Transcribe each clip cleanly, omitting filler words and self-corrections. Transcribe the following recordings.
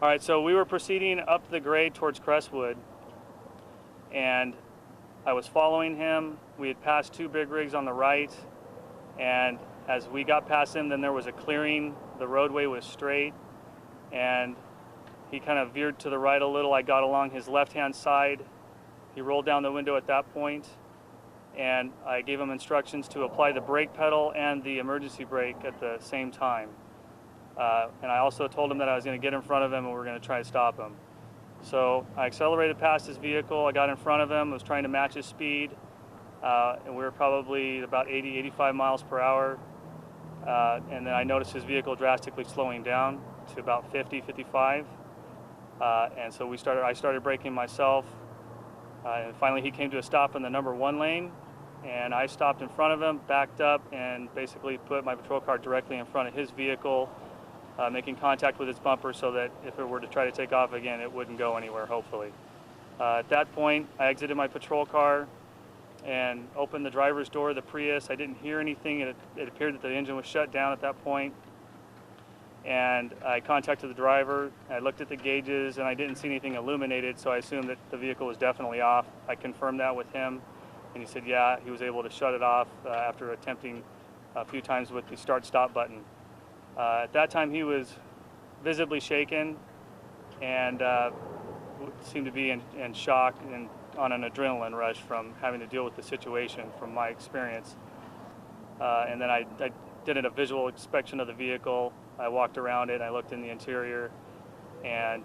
All right, so we were proceeding up the grade towards Crestwood, and I was following him. We had passed two big rigs on the right, and as we got past him, then there was a clearing. The roadway was straight, and he kind of veered to the right a little. I got along his left-hand side. He rolled down the window at that point, and I gave him instructions to apply the brake pedal and the emergency brake at the same time. And I also told him that I was going to get in front of him and we were going to try to stop him. So I accelerated past his vehicle. I got in front of him, was trying to match his speed, and we were probably about 80, 85 miles per hour. And then I noticed his vehicle drastically slowing down to about 50, 55. And so I started braking myself. And finally he came to a stop in the number 1 lane, and I stopped in front of him, backed up, and basically put my patrol car directly in front of his vehicle, making contact with its bumper so that if it were to try to take off again, it wouldn't go anywhere, hopefully. At that point, I exited my patrol car and opened the driver's door of the Prius. I didn't hear anything. It appeared that the engine was shut down at that point. And I contacted the driver. I looked at the gauges, and I didn't see anything illuminated, so I assumed that the vehicle was definitely off. I confirmed that with him, and he said, yeah, he was able to shut it off after attempting a few times with the start-stop button. At that time, he was visibly shaken and seemed to be in shock and on an adrenaline rush from having to deal with the situation, from my experience. And then I did a visual inspection of the vehicle. I walked around it, I looked in the interior, and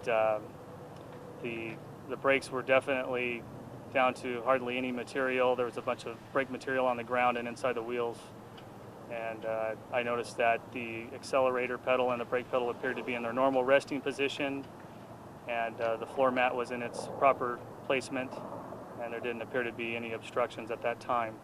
the brakes were definitely down to hardly any material. There was a bunch of brake material on the ground and inside the wheels. And I noticed that the accelerator pedal and the brake pedal appeared to be in their normal resting position, and the floor mat was in its proper placement, and there didn't appear to be any obstructions at that time.